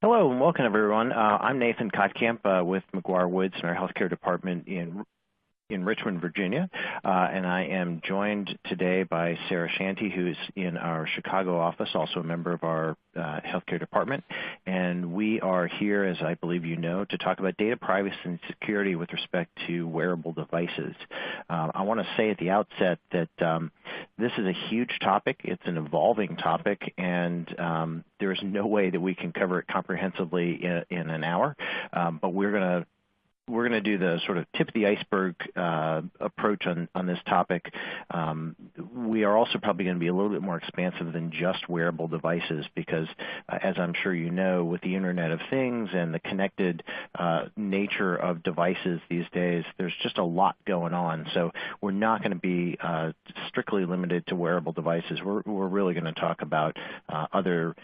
Hello and welcome everyone. I'm Nathan Kotkamp with McGuireWoods in our healthcare department in Richmond, Virginia, and I am joined today by Sarah Shanty, who's in our Chicago office, also a member of our healthcare department. And we are here, as I believe you know, to talk about data privacy and security with respect to wearable devices. I want to say at the outset that this is a huge topic. It's an evolving topic, and there's no way that we can cover it comprehensively in an hour, but we're going to do the sort of tip of the iceberg approach on this topic. We are also probably going to be a little bit more expansive than just wearable devices because, as I'm sure you know, with the Internet of Things and the connected nature of devices these days, there's just a lot going on. So we're not going to be strictly limited to wearable devices. We're really going to talk about other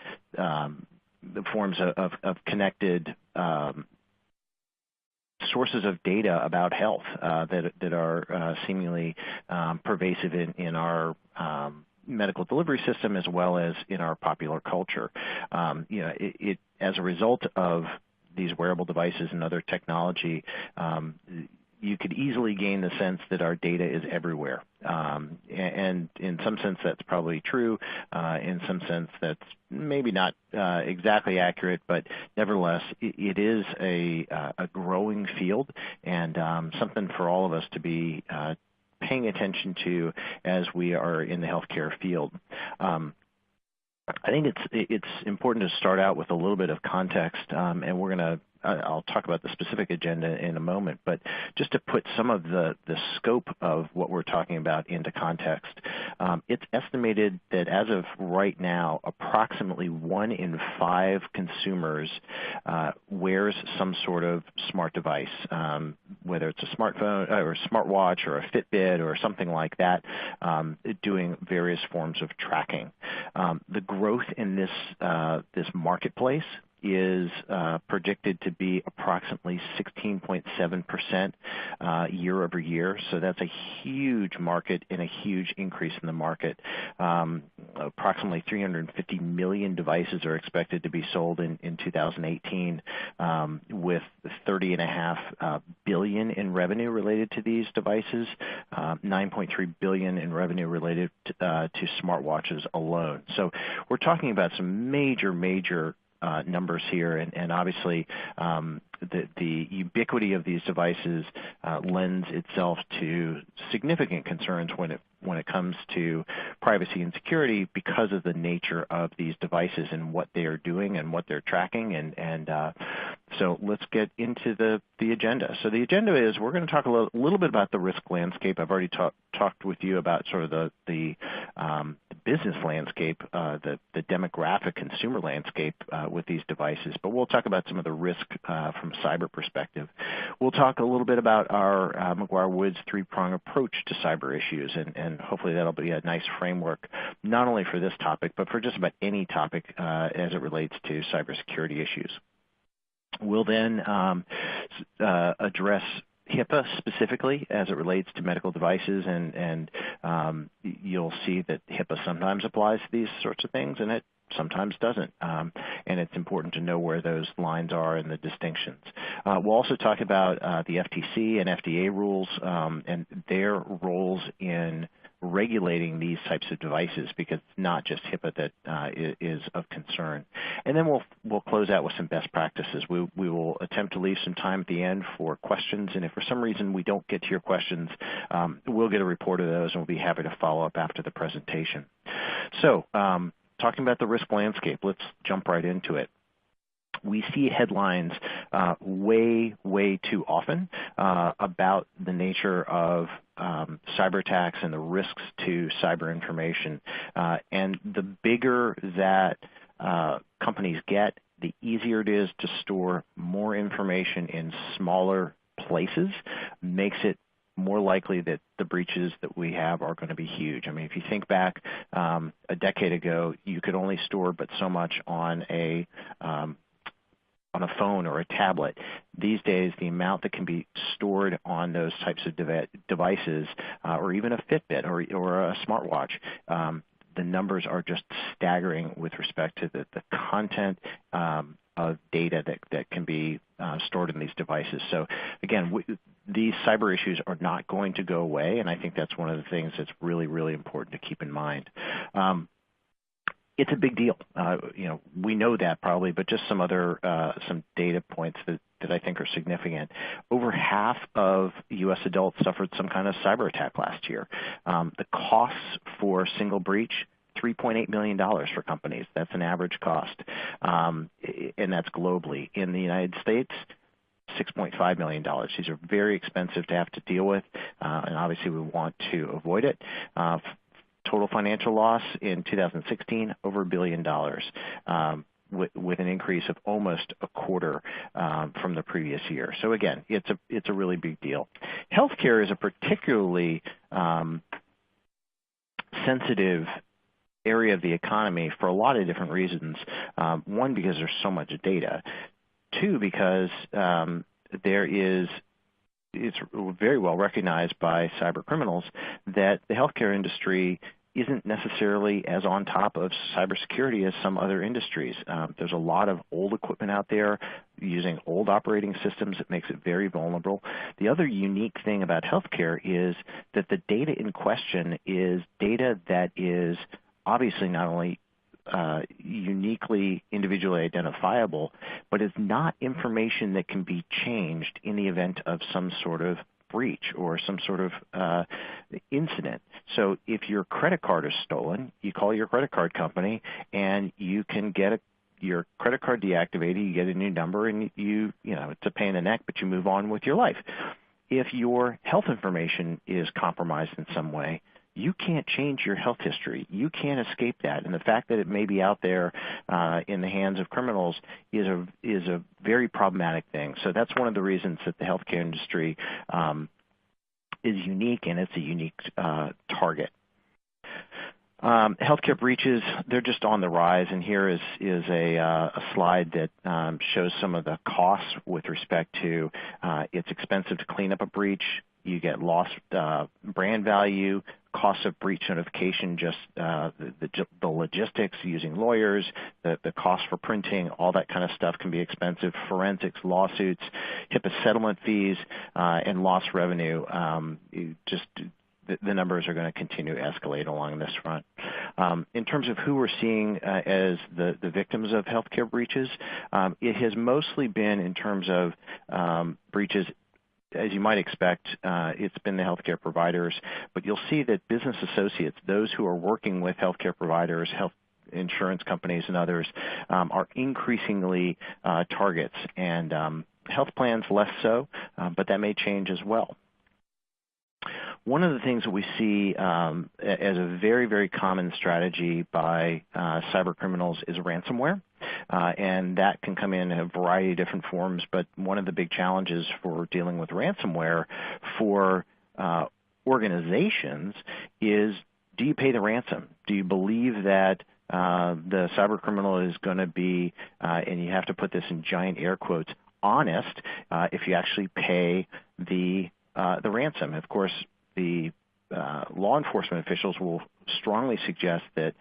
forms of connected sources of data about health that are seemingly pervasive in our medical delivery system as well as in our popular culture. As a result of these wearable devices and other technology, you could easily gain the sense that our data is everywhere. And in some sense that's probably true. In some sense that's maybe not exactly accurate, but nevertheless it is a growing field and something for all of us to be paying attention to as we are in the healthcare field. I think it's important to start out with a little bit of context, and I'll talk about the specific agenda in a moment, but just to put some of the scope of what we're talking about into context, it's estimated that as of right now, approximately 1 in 5 consumers wears some sort of smart device, whether it's a smartphone or a smartwatch or a Fitbit or something like that, doing various forms of tracking. The growth in this marketplace is predicted to be approximately 16.7% year over year. So that's a huge market and a huge increase in the market. Approximately 350 million devices are expected to be sold in 2018, with $30.5 billion in revenue related to these devices, $9.3 billion in revenue related to smartwatches alone. So we're talking about some major numbers here, and obviously the ubiquity of these devices lends itself to significant concerns when it comes to privacy and security because of the nature of these devices and what they are doing and what they're tracking. And so let's get into the agenda. So the agenda is we're going to talk a little bit about the risk landscape. I've already talked with you about sort of the business landscape, the demographic consumer landscape with these devices, but we'll talk about some of the risk from a cyber perspective. We'll talk a little bit about our McGuireWoods 3-prong approach to cyber issues, and hopefully that'll be a nice framework not only for this topic, but for just about any topic as it relates to cybersecurity issues. We'll then address HIPAA specifically as it relates to medical devices, and you'll see that HIPAA sometimes applies to these sorts of things and it sometimes doesn't, and it's important to know where those lines are and the distinctions. We'll also talk about the FTC and FDA rules and their roles in regulating these types of devices, because it's not just HIPAA that is of concern. And then we'll close out with some best practices. We will attempt to leave some time at the end for questions, and if for some reason we don't get to your questions, we'll get a report of those and we'll be happy to follow up after the presentation. So talking about the risk landscape, let's jump right into it. We see headlines way too often about the nature of cyber attacks and the risks to cyber information. And the bigger that companies get, the easier it is to store more information in smaller places, makes it more likely that the breaches that we have are going to be huge. I mean, if you think back a decade ago, you could only store but so much on a phone or a tablet. These days, the amount that can be stored on those types of devices, or even a Fitbit or a smartwatch, the numbers are just staggering with respect to the content of data that can be stored in these devices. So again, these cyber issues are not going to go away, and I think that's one of the things that's really, really important to keep in mind. It's a big deal. We know that probably, but just some other some data points that I think are significant. Over half of U.S. adults suffered some kind of cyber attack last year. The costs for single breach, $3.8 million for companies. That's an average cost, and that's globally. In the United States, $6.5 million. These are very expensive to have to deal with, and obviously we want to avoid it. Total financial loss in 2016, over $1 billion, with an increase of almost a quarter from the previous year. So again, it's a really big deal. Healthcare is a particularly sensitive area of the economy for a lot of different reasons. One, because there's so much data. Two, because it's very well recognized by cyber criminals that the healthcare industry isn't necessarily as on top of cybersecurity as some other industries. There's a lot of old equipment out there using old operating systems that makes it very vulnerable. The other unique thing about healthcare is that the data in question is data that is obviously not only uniquely individually identifiable, but it's not information that can be changed in the event of some sort of breach or some sort of incident. So if your credit card is stolen, you call your credit card company and you can get your credit card deactivated, you get a new number, and it's a pain in the neck, but you move on with your life. If your health information is compromised in some way, you can't change your health history. You can't escape that. And the fact that it may be out there in the hands of criminals is a very problematic thing. So that's one of the reasons that the healthcare industry is unique, and it's a unique target. Healthcare breaches, they're just on the rise, and here is a slide that shows some of the costs with respect to it's expensive to clean up a breach. You get lost brand value, cost of breach notification, just the logistics, using lawyers, the cost for printing, all that kind of stuff can be expensive. Forensics, lawsuits, HIPAA settlement fees, and lost revenue. The numbers are going to continue to escalate along this front. In terms of who we're seeing as the victims of healthcare breaches, it has mostly been in terms of breaches. As you might expect, it's been the healthcare providers, but you'll see that business associates, those who are working with healthcare providers, health insurance companies and others, are increasingly targets, and health plans less so, but that may change as well. One of the things that we see as a very, very common strategy by cyber criminals is ransomware. And that can come in a variety of different forms, but one of the big challenges for dealing with ransomware for organizations is, do you pay the ransom? Do you believe that the cyber criminal is going to be, and you have to put this in giant air quotes, honest if you actually pay the ransom? Of course, the law enforcement officials will strongly suggest that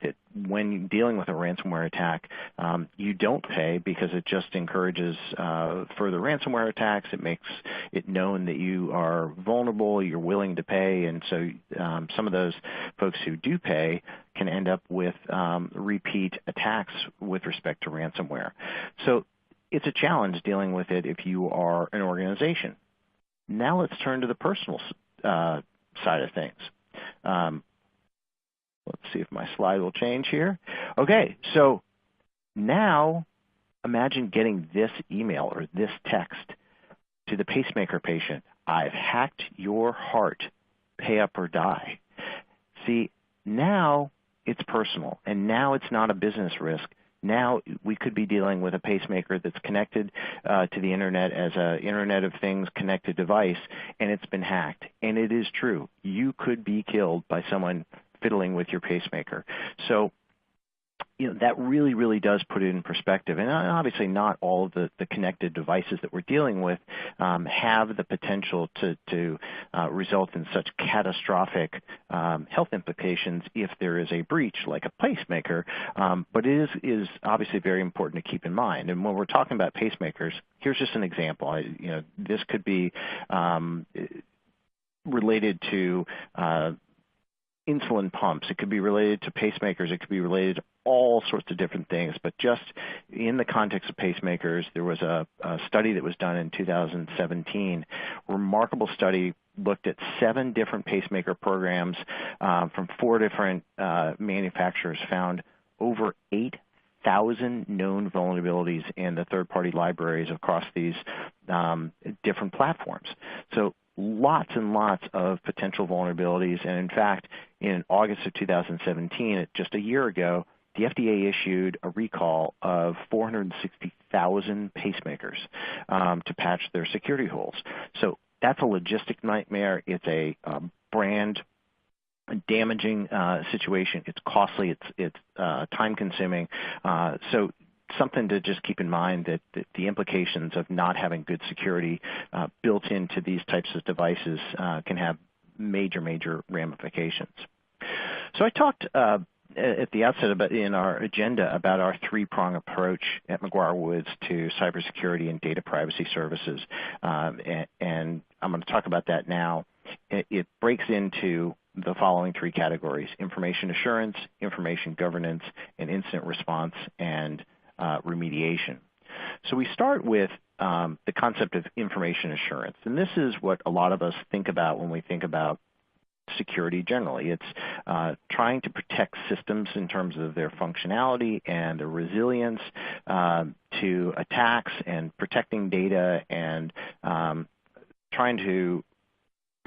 that when dealing with a ransomware attack, you don't pay, because it just encourages further ransomware attacks. It makes it known that you are vulnerable, you're willing to pay, and so some of those folks who do pay can end up with repeat attacks with respect to ransomware. So it's a challenge dealing with it if you are an organization. Now let's turn to the personal side of things. Let's see if my slide will change here. Okay, so now imagine getting this email or this text to the pacemaker patient. I've hacked your heart. Pay up or die. See, now it's personal, and now it's not a business risk. Now we could be dealing with a pacemaker that's connected to the internet as an Internet of Things connected device, and it's been hacked. And it is true. You could be killed by someone fiddling with your pacemaker. So that really, really does put it in perspective. And obviously not all of the connected devices that we're dealing with have the potential to result in such catastrophic health implications if there is a breach like a pacemaker. But it is obviously very important to keep in mind. And when we're talking about pacemakers, here's just an example. This could be related to insulin pumps. It could be related to pacemakers. It could be related to all sorts of different things. But just in the context of pacemakers, there was a study that was done in 2017, remarkable study, looked at 7 different pacemaker programs from 4 different manufacturers, found over 8,000 known vulnerabilities in the third-party libraries across these different platforms. So lots and lots of potential vulnerabilities. And in fact, in August of 2017, just a year ago, the FDA issued a recall of 460,000 pacemakers to patch their security holes. So that's a logistic nightmare. It's a brand damaging situation. It's costly. It's time-consuming. So something to just keep in mind, that the implications of not having good security built into these types of devices can have major, major ramifications. So I talked at the outset in our agenda about our 3-prong approach at McGuireWoods to cybersecurity and data privacy services, and I'm going to talk about that now. It breaks into the following 3 categories: information assurance, information governance, and incident response and remediation. So we start with the concept of information assurance, and this is what a lot of us think about when we think about security generally. It's trying to protect systems in terms of their functionality and their resilience to attacks, and protecting data, and trying to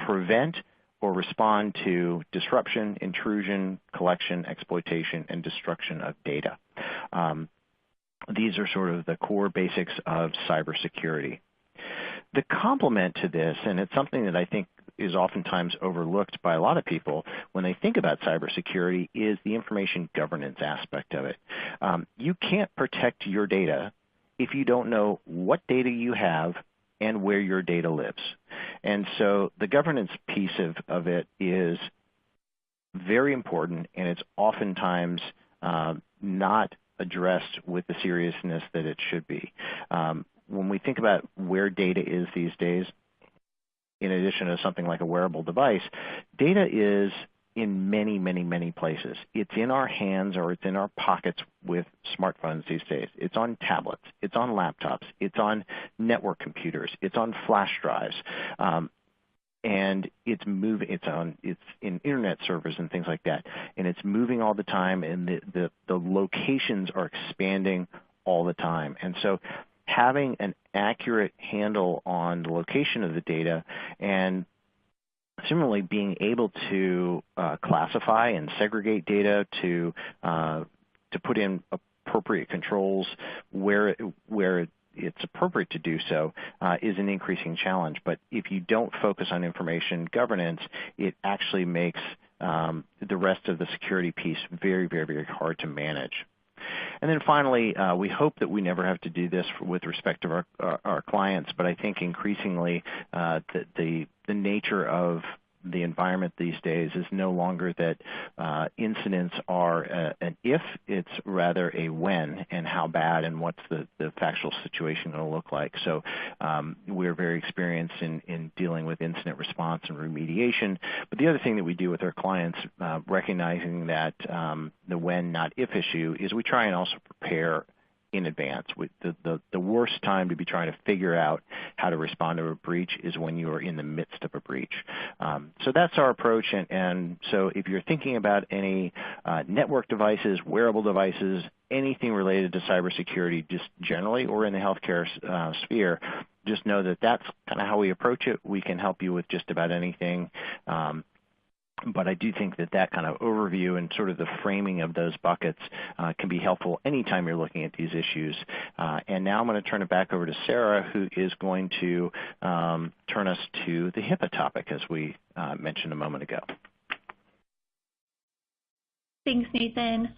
prevent or respond to disruption, intrusion, collection, exploitation, and destruction of data. These are sort of the core basics of cybersecurity. The complement to this, and it's something that I think is oftentimes overlooked by a lot of people when they think about cybersecurity, is the information governance aspect of it. You can't protect your data if you don't know what data you have and where your data lives. And so the governance piece of it is very important, and it's oftentimes not addressed with the seriousness that it should be. When we think about where data is these days, in addition to something like a wearable device, data is in many, many, many places. It's in our hands, or it's in our pockets with smartphones these days. It's on tablets. It's on laptops. It's on network computers. It's on flash drives. And it's in internet servers and things like that. And it's moving all the time, and the locations are expanding all the time. And so having an accurate handle on the location of the data, and similarly being able to classify and segregate data, to put in appropriate controls where it's appropriate to do so, is an increasing challenge. But if you don't focus on information governance, it actually makes the rest of the security piece very, very, very hard to manage. And then finally, we hope that we never have to do this with respect to our clients, but I think increasingly the nature of the environment these days is no longer that incidents are an if, it's rather a when, and how bad, and what's the factual situation going to look like. So we're very experienced in dealing with incident response and remediation. But the other thing that we do with our clients, recognizing that the when, not if issue, is we try and also prepare in advance. The worst time to be trying to figure out how to respond to a breach is when you are in the midst of a breach. So that's our approach. And so if you're thinking about any network devices, wearable devices, anything related to cybersecurity just generally, or in the healthcare sphere, just know that that's kind of how we approach it. We can help you with just about anything. But I do think that kind of overview and sort of the framing of those buckets can be helpful anytime you're looking at these issues. And now I'm going to turn it back over to Sarah, who is going to turn us to the HIPAA topic, as we mentioned a moment ago. Thanks, Nathan.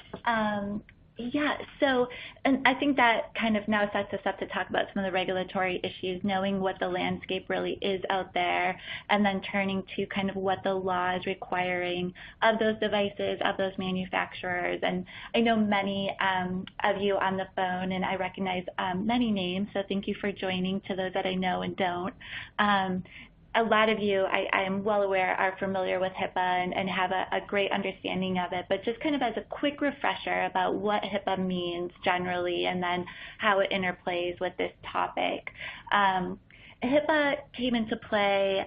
Yeah, so, and I think that kind of now sets us up to talk about some of the regulatory issues, knowing what the landscape really is out there, and then turning to kind of what the law is requiring of those devices, of those manufacturers. And I know many of you on the phone, and I recognize many names, so thank you for joining to those that I know and don't. A lot of you, I am well aware, are familiar with HIPAA and have a great understanding of it, but just kind of as a quick refresher about what HIPAA means generally and then how it interplays with this topic. HIPAA came into play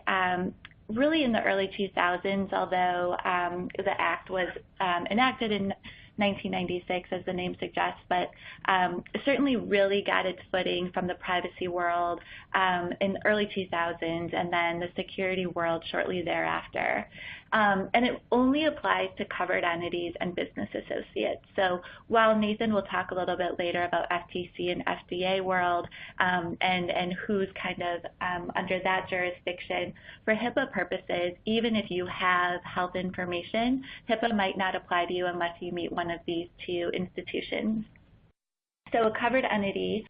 really in the early 2000s, although the act was enacted in 1996, as the name suggests, but certainly really got its footing from the privacy world in the early 2000s, and then the security world shortly thereafter. And it only applies to covered entities and business associates. So while Nathan will talk a little bit later about FTC and FDA world and who's kind of under that jurisdiction, for HIPAA purposes, even if you have health information, HIPAA might not apply to you unless you meet one of these two institutions. So a covered entity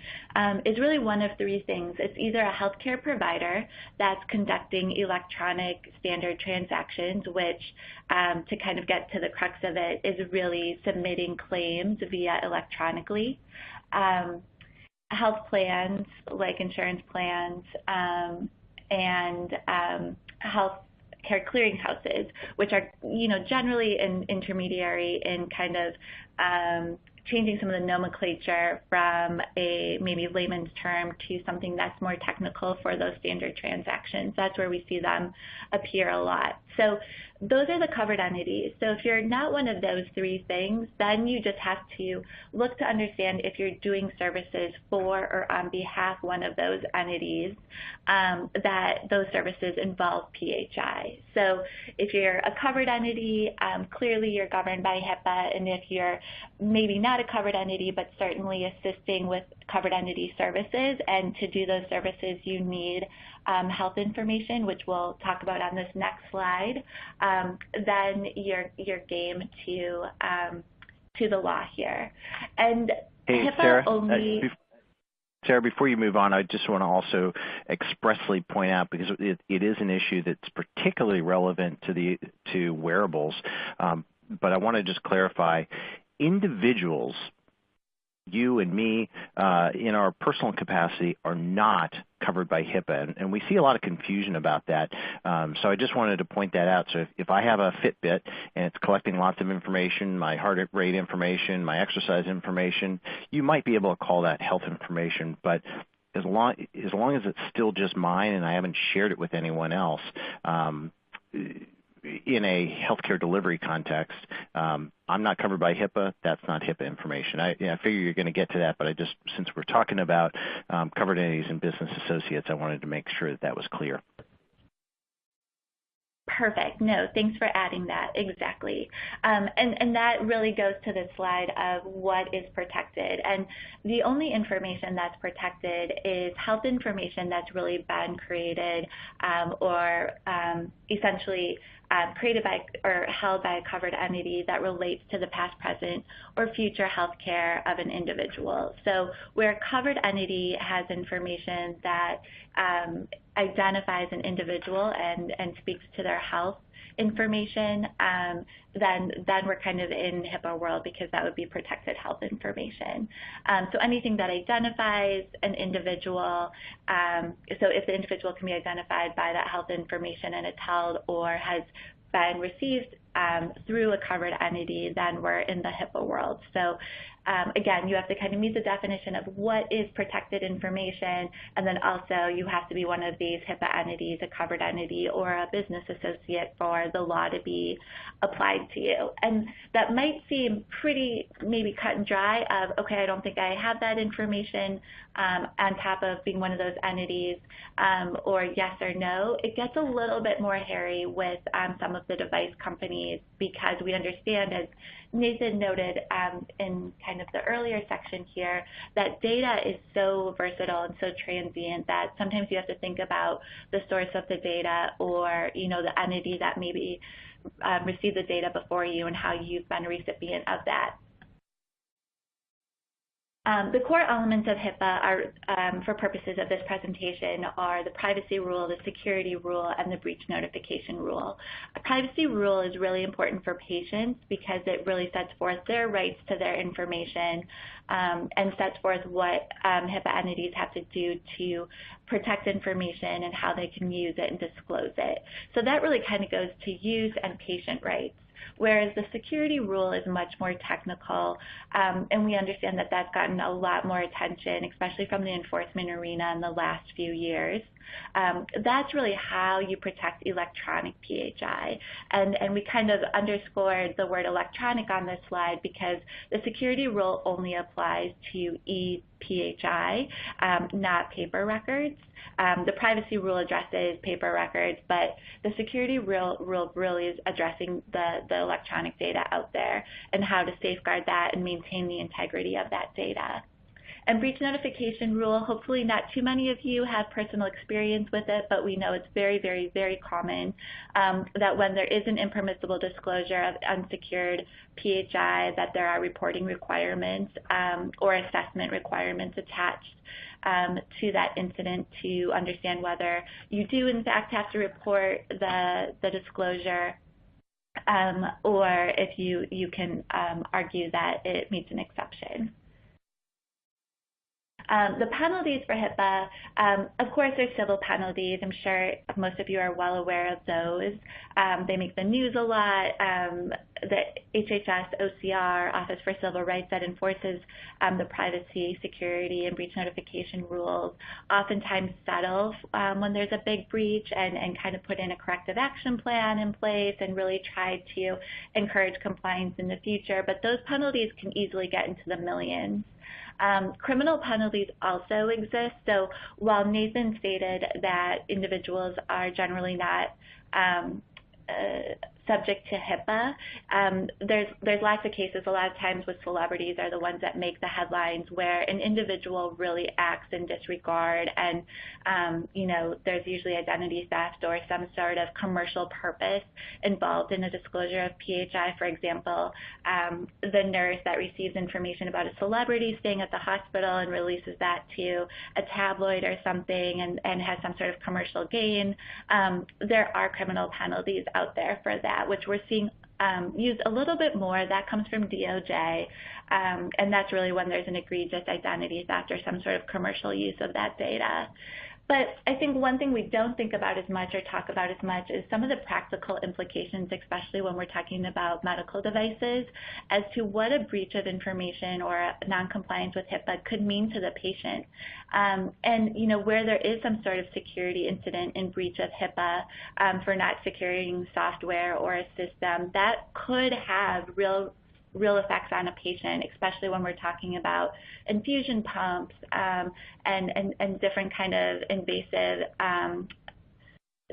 is really one of three things. It's either a healthcare provider that's conducting electronic standard transactions, which to kind of get to the crux of it is really submitting claims via electronically. Health plans like insurance plans and health care clearinghouses, which are, generally an intermediary in kind of changing some of the nomenclature from a maybe layman's term to something that's more technical for those standard transactions. That's where we see them appear a lot. So those are the covered entities. So if you're not one of those three things, then you just have to look to understand if you're doing services for or on behalf of one of those entities, that those services involve PHI. So if you're a covered entity, clearly you're governed by HIPAA, and if you're maybe not a covered entity, but certainly assisting with covered entity services, and to do those services you need health information, which we'll talk about on this next slide, then you're game to the law here. And hey, HIPAA Sarah, only. Sarah, before you move on, I just want to also expressly point out, because it is an issue that's particularly relevant to wearables, but I want to just clarify, individuals, you and me, in our personal capacity, are not covered by HIPAA, and we see a lot of confusion about that. So I just wanted to point that out. So if I have a Fitbit and it's collecting lots of information, my heart rate information, my exercise information, you might be able to call that health information, but as long as it's still just mine and I haven't shared it with anyone else, in a healthcare delivery context, I'm not covered by HIPAA. That's not HIPAA information. I figure you're going to get to that, but since we're talking about covered entities and business associates, I wanted to make sure that was clear. Perfect. No, thanks for adding that. Exactly. And that really goes to the slide of what is protected. And the only information that's protected is health information that's really been created or essentially created by or held by a covered entity that relates to the past, present, or future health care of an individual. So where a covered entity has information that identifies an individual and speaks to their health information, then we're kind of in HIPAA world, because that would be protected health information. So anything that identifies an individual, so if the individual can be identified by that health information and it's held or has been received through a covered entity, then we're in the HIPAA world. So again, you have to kind of meet the definition of what is protected information, and then also you have to be one of these HIPAA entities, a covered entity, or a business associate for the law to be applied to you. And that might seem pretty maybe cut and dry of, okay, I don't think I have that information on top of being one of those entities, or yes or no. It gets a little bit more hairy with some of the device companies, because we understand, as Nathan noted in kind of the earlier section here, that data is so versatile and so transient that sometimes you have to think about the source of the data, or the entity that maybe received the data before you and how you've been a recipient of that. The core elements of HIPAA are, for purposes of this presentation, are the privacy rule, the security rule, and the breach notification rule. A privacy rule is really important for patients because it really sets forth their rights to their information and sets forth what HIPAA entities have to do to protect information and how they can use it and disclose it. So that really kind of goes to use and patient rights. Whereas the security rule is much more technical, and we understand that that's gotten a lot more attention, especially from the enforcement arena in the last few years. That's really how you protect electronic PHI. And we kind of underscored the word electronic on this slide because the security rule only applies to ePHI, not paper records. The privacy rule addresses paper records, but the security rule really is addressing the electronic data out there and how to safeguard that and maintain the integrity of that data. And breach notification rule, hopefully not too many of you have personal experience with it, but we know it's very, very, very common that when there is an impermissible disclosure of unsecured PHI, that there are reporting requirements or assessment requirements attached to that incident to understand whether you do in fact have to report the disclosure or if you can argue that it meets an exception. The penalties for HIPAA, of course, there's civil penalties. I'm sure most of you are well aware of those. They make the news a lot. The HHS OCR, Office for Civil Rights, that enforces the privacy, security, and breach notification rules, oftentimes settle when there's a big breach and kind of put in a corrective action plan in place and really try to encourage compliance in the future. But those penalties can easily get into the millions. Criminal penalties also exist. So while Nathan stated that individuals are generally not subject to HIPAA, there's lots of cases. A lot of times with celebrities are the ones that make the headlines where an individual really acts in disregard and, there's usually identity theft or some sort of commercial purpose involved in a disclosure of PHI. For example, the nurse that receives information about a celebrity staying at the hospital and releases that to a tabloid or something and has some sort of commercial gain. There are criminal penalties out there for that, which we're seeing used a little bit more. That comes from DOJ, and that's really when there's an egregious identity theft or some sort of commercial use of that data. But I think one thing we don't think about as much or talk about as much is some of the practical implications, especially when we're talking about medical devices, as to what a breach of information or a noncompliance with HIPAA could mean to the patient. And where there is some sort of security incident in breach of HIPAA for not securing software or a system, that could have real effects on a patient, especially when we're talking about infusion pumps and different kind of invasive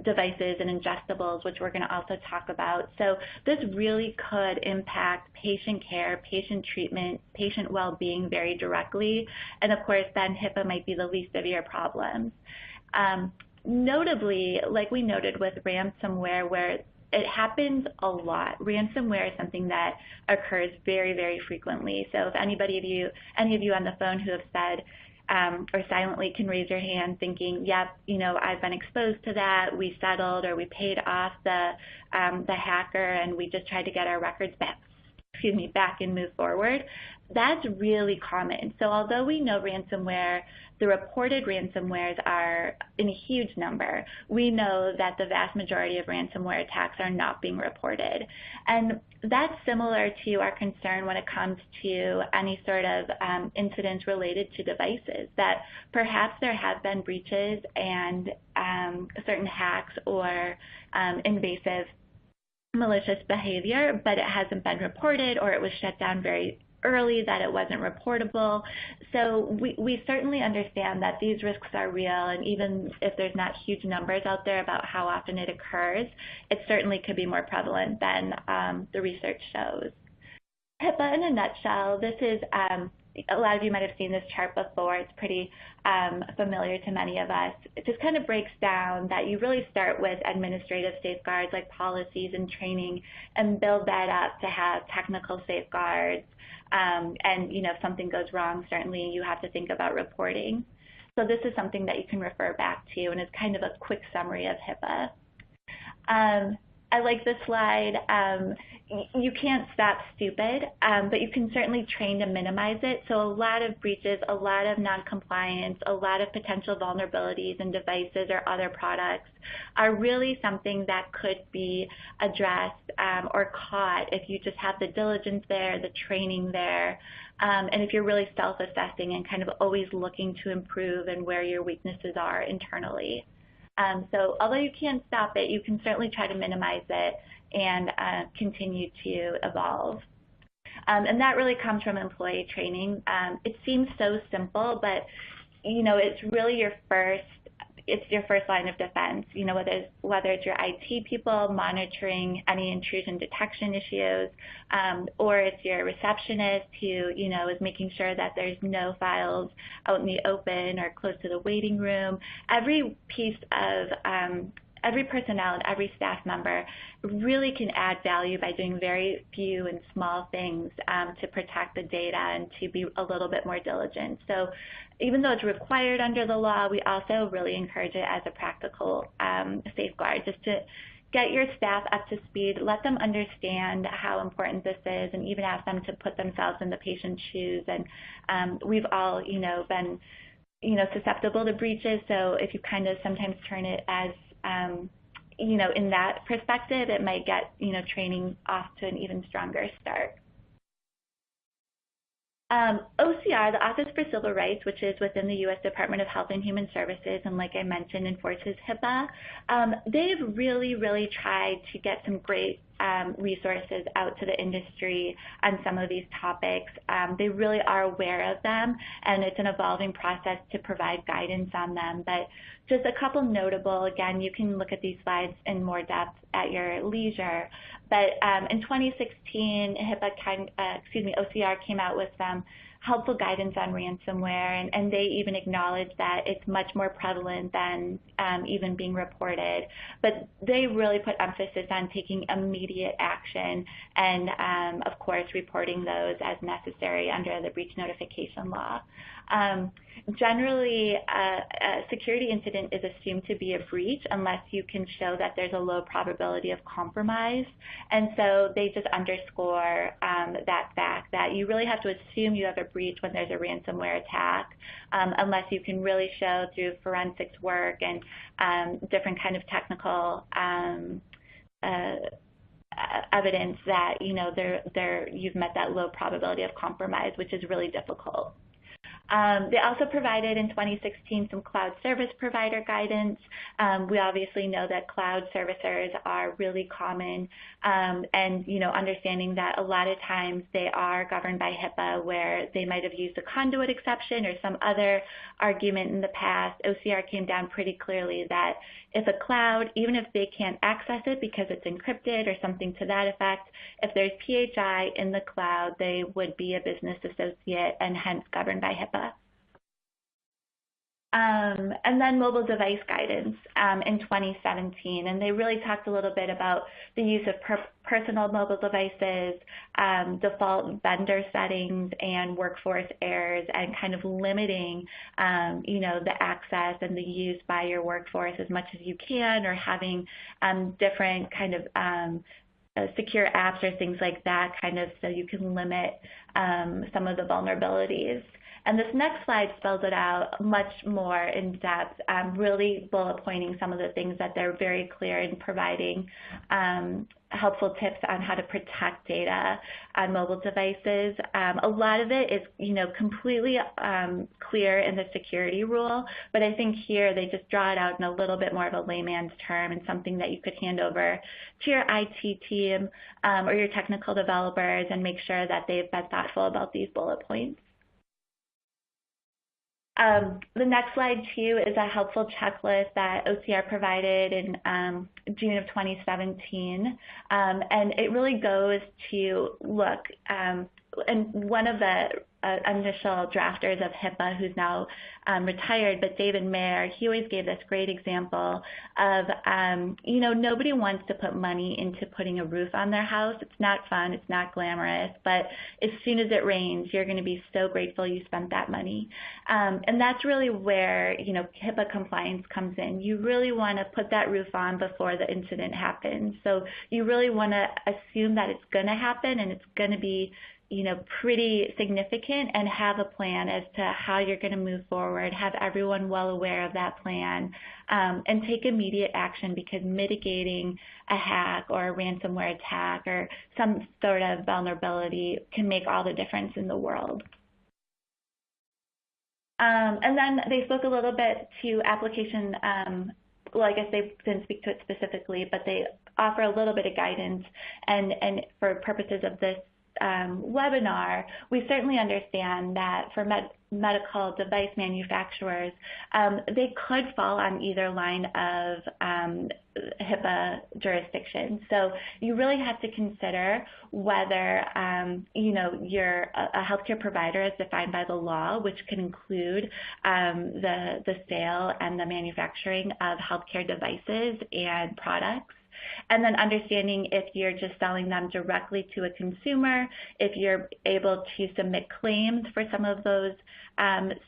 devices and ingestibles, which we're going to also talk about. So this really could impact patient care, patient treatment, patient well-being very directly. And of course, then HIPAA might be the least of your problems. Notably, like we noted with ransomware, where it happens a lot. Ransomware is something that occurs very, very frequently. So if any of you on the phone who have said or silently can raise your hand thinking, yep, I've been exposed to that, we settled or we paid off the hacker and we just tried to get our records back and move forward. That's really common. So although we know ransomware, the reported ransomwares are in a huge number, we know that the vast majority of ransomware attacks are not being reported. And that's similar to our concern when it comes to any sort of incidents related to devices, that perhaps there have been breaches and certain hacks or invasive malicious behavior, but it hasn't been reported or it was shut down very early, that it wasn't reportable. So we certainly understand that these risks are real, and even if there's not huge numbers out there about how often it occurs, it certainly could be more prevalent than the research shows. HIPAA in a nutshell, this is a lot of you might have seen this chart before. It's pretty familiar to many of us. It just kind of breaks down that you really start with administrative safeguards like policies and training and build that up to have technical safeguards. And, if something goes wrong, certainly you have to think about reporting. So this is something that you can refer back to, and it's kind of a quick summary of HIPAA. I like this slide. You can't stop stupid, but you can certainly train to minimize it. So a lot of breaches, a lot of noncompliance, a lot of potential vulnerabilities in devices or other products are really something that could be addressed or caught if you just have the diligence there, the training there, and if you're really self-assessing and kind of always looking to improve and where your weaknesses are internally. So although you can't stop it, you can certainly try to minimize it and continue to evolve. And that really comes from employee training. It seems so simple, but it's really your first line of defense. Whether it's your IT people monitoring any intrusion detection issues, or it's your receptionist who is making sure that there's no files out in the open or close to the waiting room. Every piece of every personnel and every staff member really can add value by doing very few and small things to protect the data and to be a little bit more diligent. So even though it's required under the law, we also really encourage it as a practical safeguard, just to get your staff up to speed, let them understand how important this is, and even ask them to put themselves in the patient's shoes. And we've all, been, susceptible to breaches, so if you kind of sometimes turn it as in that perspective, it might get, training off to an even stronger start. OCR, the Office for Civil Rights, which is within the U.S. Department of Health and Human Services, and like I mentioned, enforces HIPAA, they've really tried to get some great resources out to the industry on some of these topics. They really are aware of them, and it's an evolving process to provide guidance on them. But just a couple notable, again, you can look at these slides in more depth at your leisure. But in 2016, OCR came out with some helpful guidance on ransomware, and they even acknowledge that it's much more prevalent than even being reported. But they really put emphasis on taking immediate action and, of course, reporting those as necessary under the breach notification law. Generally, a security incident is assumed to be a breach unless you can show that there's a low probability of compromise. And so they just underscore that fact that you really have to assume you have a breach when there's a ransomware attack, unless you can really show through forensics work and different kind of technical evidence that you've met that low probability of compromise, which is really difficult. They also provided in 2016 some cloud service provider guidance. We obviously know that cloud servicers are really common, and understanding that a lot of times they are governed by HIPAA, where they might have used a conduit exception or some other argument in the past. OCR came down pretty clearly that if a cloud, even if they can't access it because it's encrypted or something to that effect, if there's PHI in the cloud, they would be a business associate and hence governed by HIPAA. And then mobile device guidance in 2017, and they really talked a little bit about the use of personal mobile devices, default vendor settings, and workforce errors, and kind of limiting, the access and the use by your workforce as much as you can, or having different kind of secure apps or things like that, kind of so you can limit some of the vulnerabilities. And this next slide spells it out much more in depth, really bullet pointing some of the things that they're very clear in providing helpful tips on how to protect data on mobile devices. A lot of it is, completely clear in the security rule, but I think here they just draw it out in a little bit more of a layman's term and something that you could hand over to your IT team or your technical developers and make sure that they've been thoughtful about these bullet points. The next slide, too, is a helpful checklist that OCR provided in June of 2017, and it really goes to, look, and one of the initial drafters of HIPAA, who's now retired, but David Mayer, he always gave this great example of, nobody wants to put money into putting a roof on their house. It's not fun, it's not glamorous, but as soon as it rains, you're going to be so grateful you spent that money. And that's really where, HIPAA compliance comes in. You really want to put that roof on before the incident happens. So you really want to assume that it's going to happen and it's going to be pretty significant, and have a plan as to how you're going to move forward, have everyone well aware of that plan, and take immediate action, because mitigating a hack or a ransomware attack or some sort of vulnerability can make all the difference in the world. And then they spoke a little bit to application, well, I guess they didn't speak to it specifically, but they offer a little bit of guidance, and for purposes of this webinar, we certainly understand that for medical device manufacturers, they could fall on either line of HIPAA jurisdiction. So you really have to consider whether, you're a healthcare provider as defined by the law, which can include the sale and the manufacturing of healthcare devices and products. And then understanding if you're just selling them directly to a consumer, if you're able to submit claims for some of those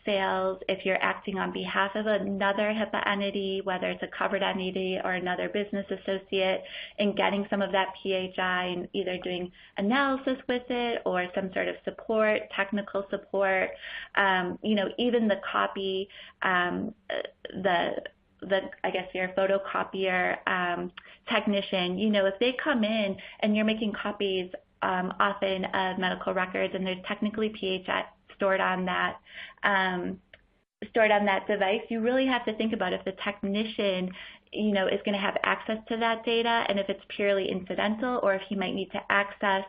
sales, if you're acting on behalf of another HIPAA entity, whether it's a covered entity or another business associate, and getting some of that PHI and either doing analysis with it or some sort of support, technical support, even the copy, I guess your photocopier technician, if they come in and you're making copies often of medical records and there's technically PHI stored on that device, you really have to think about if the technician is going to have access to that data, and if it's purely incidental, or if he might need to access,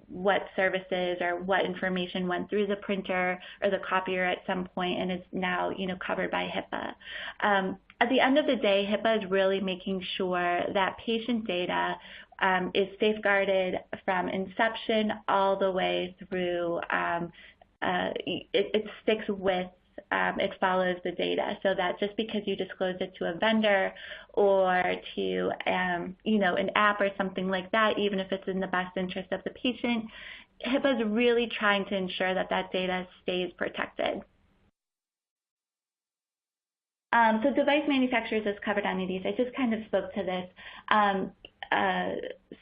what services or what information went through the printer or the copier at some point and is now, covered by HIPAA. At the end of the day, HIPAA is really making sure that patient data is safeguarded from inception all the way through. It sticks with. It follows the data, so that just because you disclose it to a vendor or to an app or something like that, even if it's in the best interest of the patient, HIPAA is really trying to ensure that that data stays protected. So device manufacturers as covered entities, I just kind of spoke to this.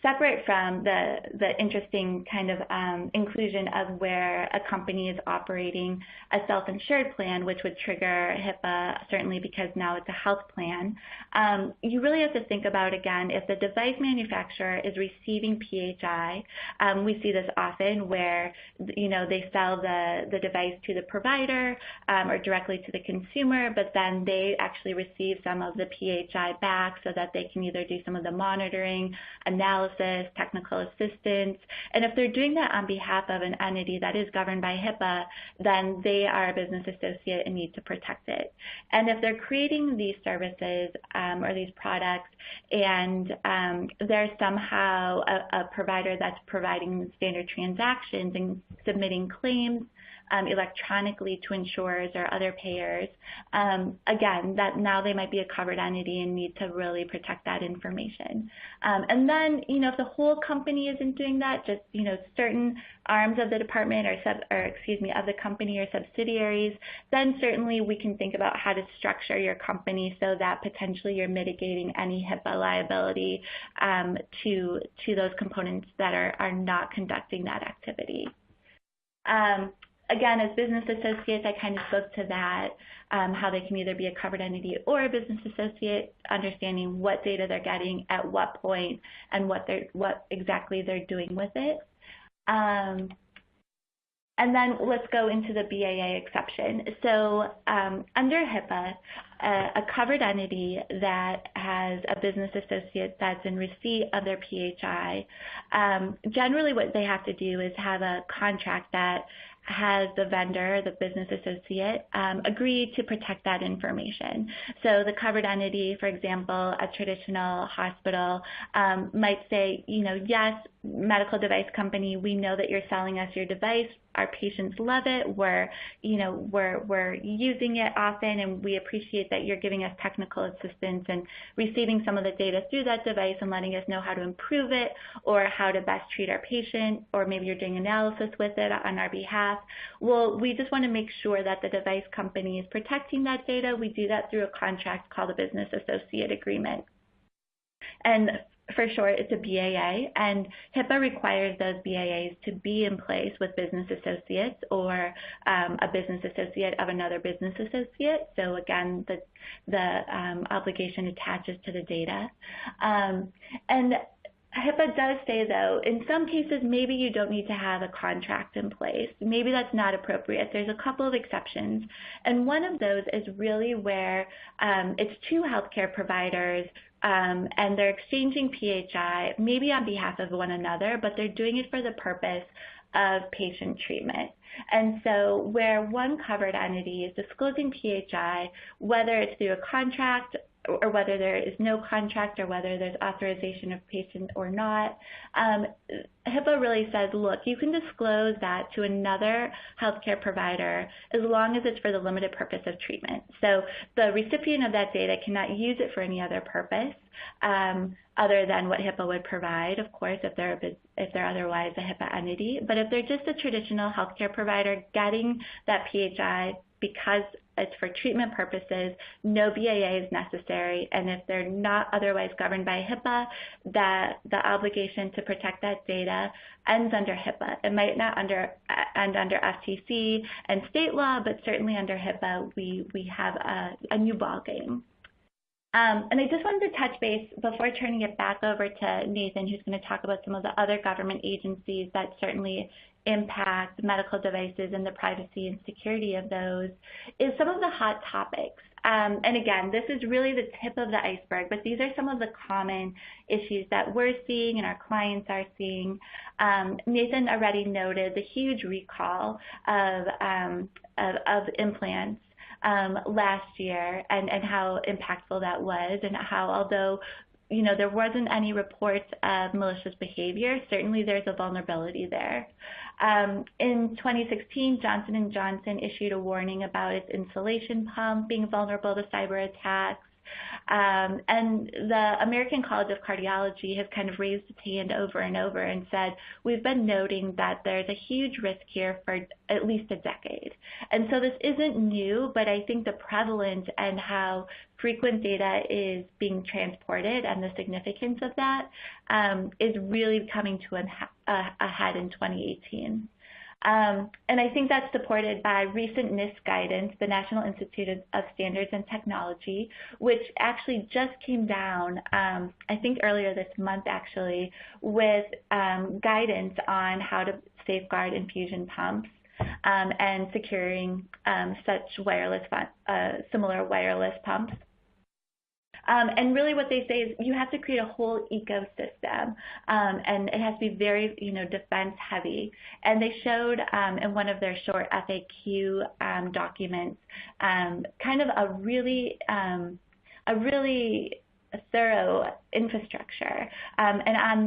Separate from the interesting kind of inclusion of where a company is operating a self-insured plan, which would trigger HIPAA, certainly because now it's a health plan, you really have to think about, again, if the device manufacturer is receiving PHI, we see this often where, they sell the device to the provider or directly to the consumer, but then they actually receive some of the PHI back so that they can either do some of the monitoring, analysis, technical assistance. And if they're doing that on behalf of an entity that is governed by HIPAA, then they are a business associate and need to protect it. And if they're creating these services or these products and there's somehow a provider that's providing standard transactions and submitting claims electronically to insurers or other payers, again, that now they might be a covered entity and need to really protect that information. And then, if the whole company isn't doing that, just, certain arms of the department of the company or subsidiaries, then certainly we can think about how to structure your company so that potentially you're mitigating any HIPAA liability to those components that are not conducting that activity. Again, as business associates, I kind of spoke to that, how they can either be a covered entity or a business associate, understanding what data they're getting at what point and what exactly they're doing with it. And then let's go into the BAA exception. So under HIPAA, a covered entity that has a business associate that's in receipt of their PHI, generally what they have to do is have a contract that has the vendor, the business associate, agreed to protect that information. So the covered entity, for example, a traditional hospital, might say, yes, medical device company, we know that you're selling us your device. Our patients love it. We're using it often, and we appreciate that you're giving us technical assistance and receiving some of the data through that device and letting us know how to improve it or how to best treat our patient, or maybe you're doing analysis with it on our behalf. Well, we just want to make sure that the device company is protecting that data. We do that through a contract called a business associate agreement. And for short, it's a BAA, and HIPAA requires those BAAs to be in place with business associates or a business associate of another business associate. So again, the obligation attaches to the data. And HIPAA does say, though, in some cases, maybe you don't need to have a contract in place. Maybe that's not appropriate. There's a couple of exceptions. And one of those is really where it's two healthcare providers and they're exchanging PHI, maybe on behalf of one another, but they're doing it for the purpose of patient treatment. And so where one covered entity is disclosing PHI, whether it's through a contract or whether there is no contract or whether there's authorization of patient or not, HIPAA really says, look, you can disclose that to another healthcare provider as long as it's for the limited purpose of treatment. So the recipient of that data cannot use it for any other purpose other than what HIPAA would provide, of course, if they're otherwise a HIPAA entity. But if they're just a traditional healthcare provider getting that PHI because it's for treatment purposes, no BAA is necessary. And if they're not otherwise governed by HIPAA, the obligation to protect that data ends under HIPAA. It might not end under FTC and state law, but certainly under HIPAA, we have a new ballgame. And I just wanted to touch base before turning it back over to Nathan, who's going to talk about some of the other government agencies that certainly impact medical devices and the privacy and security of those, is some of the hot topics. And again, this is really the tip of the iceberg, but these are some of the common issues that we're seeing and our clients are seeing. Nathan already noted the huge recall of implants last year and how impactful that was, and how, although there wasn't any reports of malicious behavior, certainly there's a vulnerability there. In 2016, Johnson & Johnson issued a warning about its insulation pump being vulnerable to cyber attacks. And the American College of Cardiology has kind of raised its hand over and over and said, we've been noting that there's a huge risk here for at least a decade. And so this isn't new, but I think the prevalence and how frequent data is being transported and the significance of that is really coming to a head in 2018. And I think that's supported by recent NIST Guidance, the National Institute of Standards and Technology, which actually just came down, I think earlier this month actually, with guidance on how to safeguard infusion pumps and securing such similar wireless pumps. And really what they say is you have to create a whole ecosystem, and it has to be very, defense heavy. And they showed in one of their short FAQ documents kind of a really thorough infrastructure. And on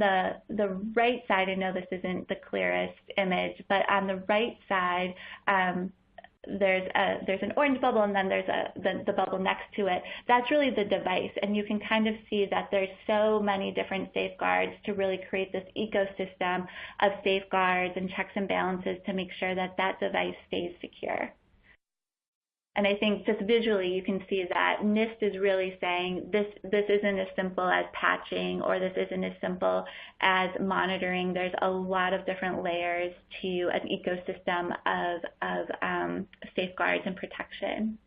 the right side, I know this isn't the clearest image, but on the right side, there's an orange bubble, and then there's the bubble next to it. That's really the device, and you can kind of see that there's so many different safeguards to really create this ecosystem of safeguards and checks and balances to make sure that that device stays secure. And I think just visually you can see that NIST is really saying this isn't as simple as patching, or this isn't as simple as monitoring. There's a lot of different layers to an ecosystem of safeguards and protection.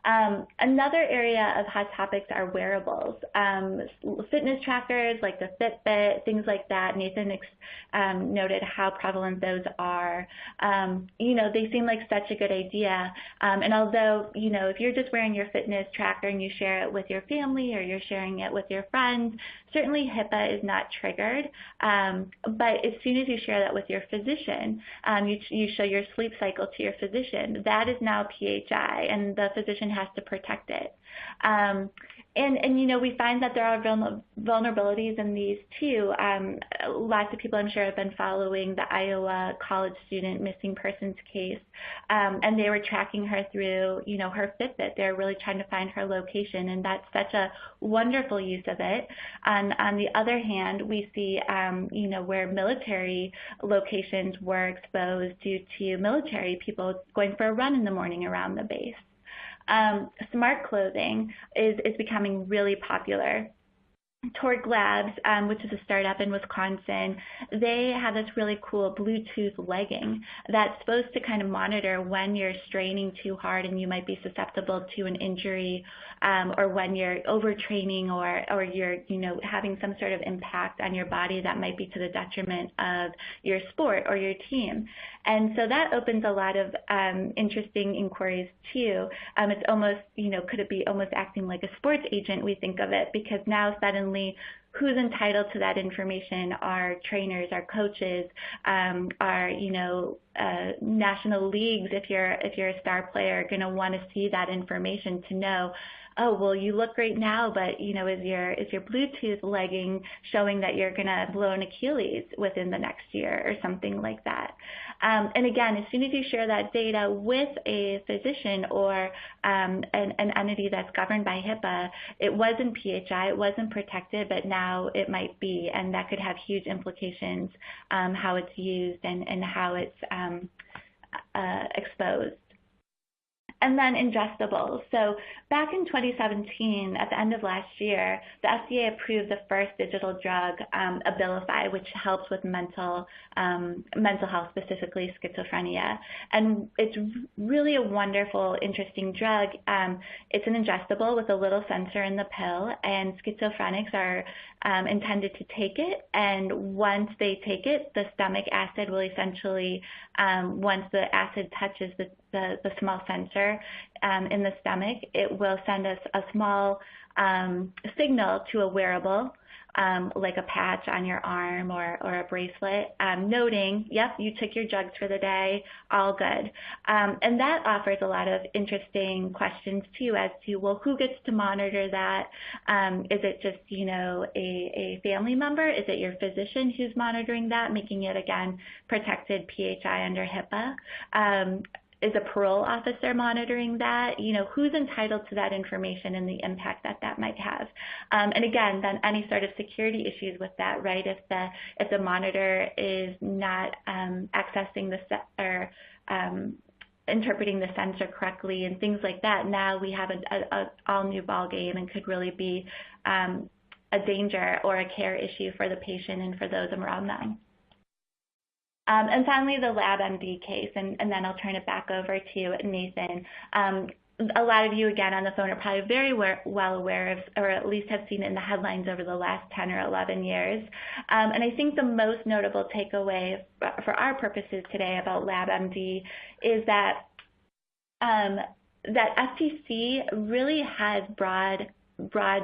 Another area of hot topics are wearables. Fitness trackers like the Fitbit, things like that. Nathan noted how prevalent those are. They seem like such a good idea. And although, if you're just wearing your fitness tracker and you share it with your family or you're sharing it with your friends, certainly HIPAA is not triggered. But as soon as you share that with your physician, you show your sleep cycle to your physician, that is now PHI, and the physician has to protect it. We find that there are vulnerabilities in these too. Lots of people, I'm sure, have been following the Iowa college student missing persons case, and they were tracking her through, her Fitbit. They're really trying to find her location, and that's such a wonderful use of it. On the other hand, we see, where military locations were exposed due to military people going for a run in the morning around the base. Smart clothing is becoming really popular. Torque Labs, which is a startup in Wisconsin, they have this really cool Bluetooth legging that's supposed to kind of monitor when you're straining too hard and you might be susceptible to an injury, or when you're overtraining or you're having some sort of impact on your body that might be to the detriment of your sport or your team. And so that opens a lot of interesting inquiries too. It's almost, could it be almost acting like a sports agent, we think of it, because now suddenly who's entitled to that information are trainers, are coaches, are national leagues. If you're a star player, going to want to see that information to know, oh, well, you look great now, but is your Bluetooth legging showing that you're going to blow an Achilles within the next year or something like that? And again, as soon as you share that data with a physician or an entity that's governed by HIPAA, it wasn't PHI, it wasn't protected, but now it might be, and that could have huge implications how it's used and how it's exposed. And then ingestibles. So back in 2017, at the end of last year, the FDA approved the first digital drug, Abilify, which helps with mental health, specifically schizophrenia. And it's really a wonderful, interesting drug. It's an ingestible with a little sensor in the pill, and schizophrenics are intended to take it. And once they take it, the stomach acid will essentially, once the acid touches the small sensor in the stomach, it will send us a small signal to a wearable, like a patch on your arm or a bracelet, noting, yep, you took your drugs for the day, all good. And that offers a lot of interesting questions too as to, well, who gets to monitor that? Is it just, a family member? Is it your physician who's monitoring that, making it, again, protected PHI under HIPAA? Is a parole officer monitoring that? Who's entitled to that information and the impact that might have? And again, then any sort of security issues with that, right? If the monitor is not accessing or interpreting the sensor correctly and things like that, now we have an all new ball game and could really be a danger or a care issue for the patient and for those around them. And finally, the LabMD case, and then I'll turn it back over to Nathan. A lot of you, again, on the phone are probably very well aware of, or at least have seen it in the headlines over the last 10 or 11 years. And I think the most notable takeaway for our purposes today about LabMD is that FTC really has broad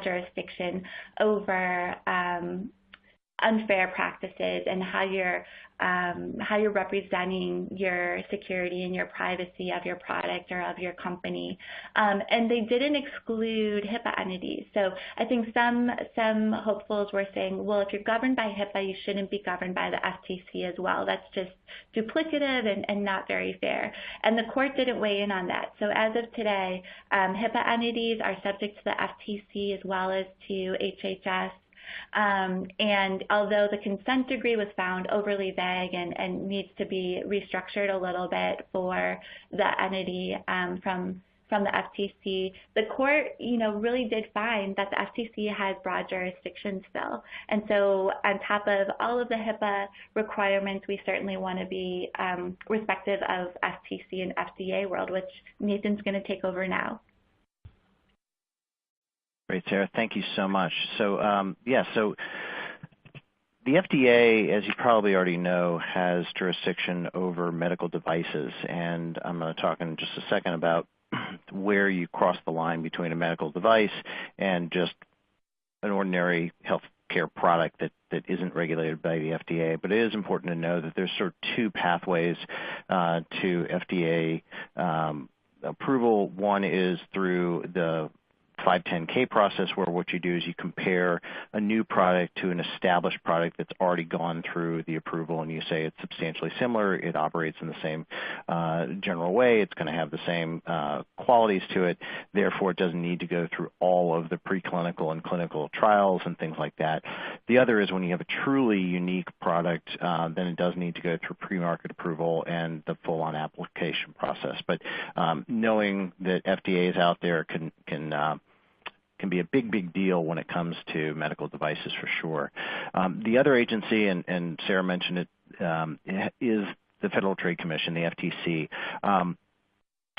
jurisdiction over unfair practices and how you're representing your security and your privacy of your product or of your company. And they didn't exclude HIPAA entities. So I think some hopefuls were saying, well, if you're governed by HIPAA, you shouldn't be governed by the FTC as well. That's just duplicative and not very fair. And the court didn't weigh in on that. So as of today, HIPAA entities are subject to the FTC as well as to HHS. And although the consent decree was found overly vague and needs to be restructured a little bit for the entity from the FTC, the court, really did find that the FTC has broad jurisdiction still. And so on top of all of the HIPAA requirements, we certainly want to be respective of FTC and FDA world, which Nathan's going to take over now. Great, Sarah. Thank you so much. So the FDA, as you probably already know, has jurisdiction over medical devices, and I'm going to talk in just a second about where you cross the line between a medical device and just an ordinary healthcare product that isn't regulated by the FDA. But it is important to know that there's sort of two pathways to FDA approval. One is through the 510K process, where what you do is you compare a new product to an established product that's already gone through the approval, and you say it's substantially similar, it operates in the same general way, it's going to have the same qualities to it, therefore it doesn't need to go through all of the preclinical and clinical trials and things like that. The other is when you have a truly unique product, then it does need to go through pre-market approval and the full-on application process. But knowing that FDA is out there can be a big deal when it comes to medical devices for sure. The other agency, and Sarah mentioned it, is the Federal Trade Commission, the FTC.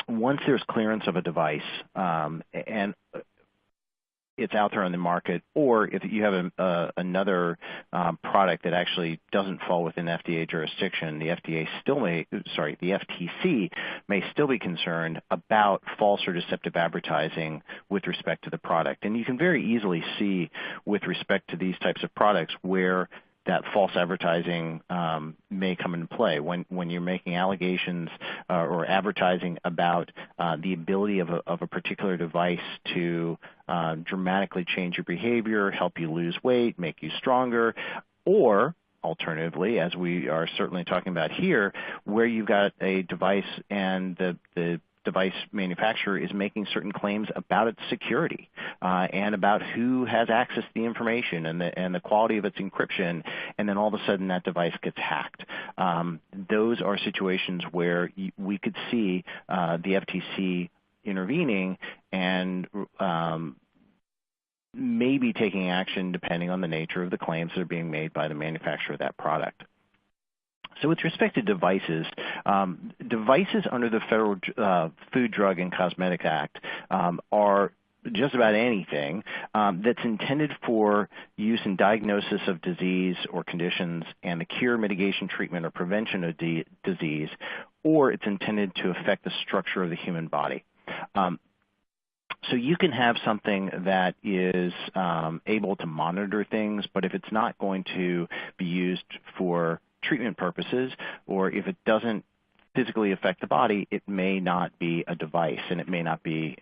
Once there's clearance of a device and it's out there on the market, or if you have another product that actually doesn't fall within FDA jurisdiction, the FTC may still be concerned about false or deceptive advertising with respect to the product. And you can very easily see with respect to these types of products where that false advertising may come into play when you're making allegations or advertising about the ability of a particular device to dramatically change your behavior, help you lose weight, make you stronger, or alternatively, as we are certainly talking about here, where you've got a device and the device manufacturer is making certain claims about its security and about who has access to the information and the quality of its encryption, and then all of a sudden that device gets hacked. Those are situations where we could see the FTC intervening and maybe taking action depending on the nature of the claims that are being made by the manufacturer of that product. So with respect to devices, devices under the Federal Food, Drug, and Cosmetic Act are just about anything that's intended for use in diagnosis of disease or conditions and the cure, mitigation, treatment, or prevention of disease, or it's intended to affect the structure of the human body. So you can have something that is able to monitor things, but if it's not going to be used for treatment purposes, or if it doesn't physically affect the body, it may not be a device and it may not be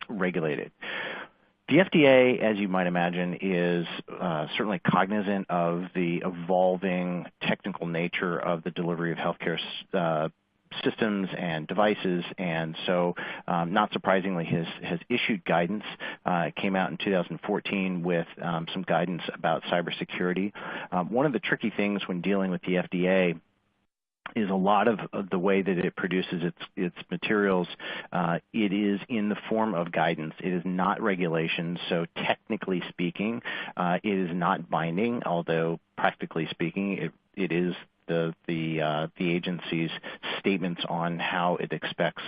regulated. The FDA, as you might imagine, is certainly cognizant of the evolving technical nature of the delivery of healthcare systems and devices, and so not surprisingly has issued guidance. It came out in 2014 with some guidance about cybersecurity. One of the tricky things when dealing with the FDA is a lot of the way that it produces its materials, it is in the form of guidance. It is not regulation, so technically speaking, it is not binding, although practically speaking, it is the agency's statements on how it expects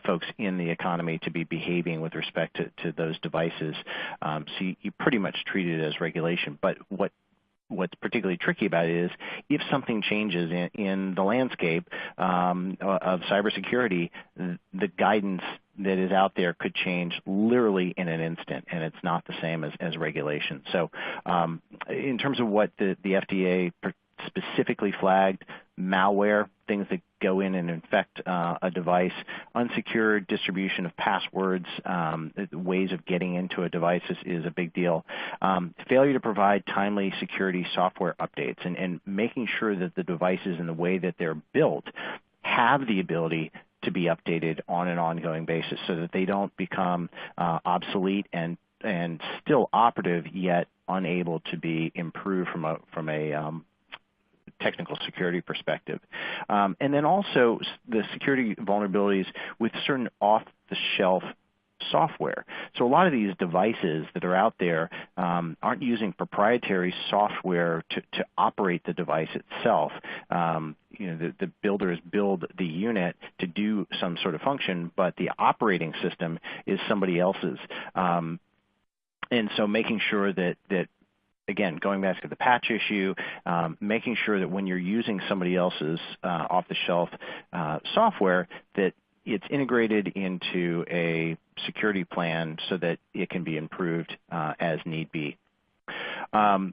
folks in the economy to be behaving with respect to those devices. So you pretty much treat it as regulation. But what's particularly tricky about it is if something changes in the landscape of cybersecurity, the guidance that is out there could change literally in an instant, and it's not the same as regulation. So in terms of what the FDA specifically flagged, malware, things that go in and infect a device, unsecured distribution of passwords, ways of getting into a device is a big deal. Failure to provide timely security software updates and making sure that the devices and the way that they're built have the ability to be updated on an ongoing basis so that they don't become obsolete and still operative yet unable to be improved from a technical security perspective. And then also the security vulnerabilities with certain off-the-shelf software. So a lot of these devices that are out there aren't using proprietary software to operate the device itself. The builders build the unit to do some sort of function, but the operating system is somebody else's. And so making sure that again, going back to the patch issue, making sure that when you're using somebody else's off-the-shelf software, that it's integrated into a security plan so that it can be improved as need be. The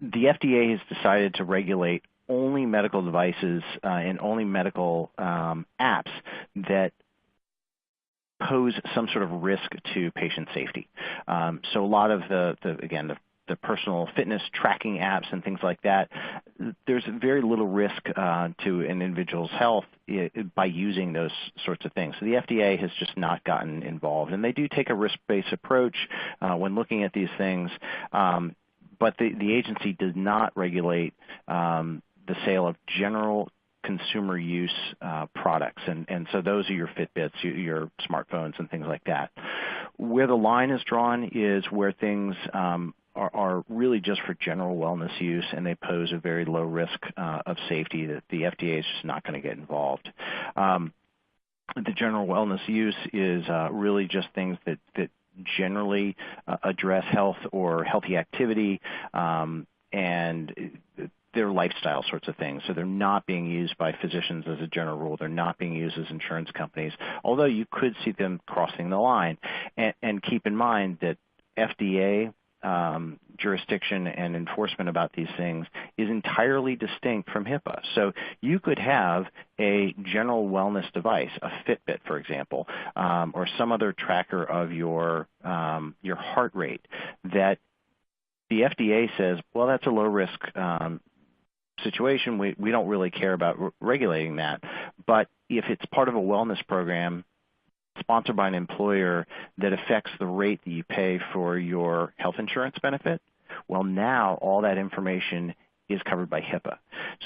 FDA has decided to regulate only medical devices and only medical apps that pose some sort of risk to patient safety. So a lot of the personal fitness tracking apps and things like that, there's very little risk to an individual's health by using those sorts of things. So the FDA has just not gotten involved, and they do take a risk-based approach when looking at these things, but the agency does not regulate the sale of general consumer use products, and so those are your Fitbits, your smartphones, and things like that. Where the line is drawn is where things are really just for general wellness use, and they pose a very low risk of safety that the FDA is just not going to get involved. The general wellness use is really just things that generally address health or healthy activity, and they're lifestyle sorts of things. So they're not being used by physicians as a general rule. They're not being used as insurance companies, although you could see them crossing the line. And keep in mind that FDA jurisdiction and enforcement about these things is entirely distinct from HIPAA. So you could have a general wellness device, a Fitbit, for example, or some other tracker of your heart rate that the FDA says, well, that's a low risk situation. We don't really care about regulating that. But if it's part of a wellness program sponsored by an employer that affects the rate that you pay for your health insurance benefit, well, now all that information is covered by HIPAA.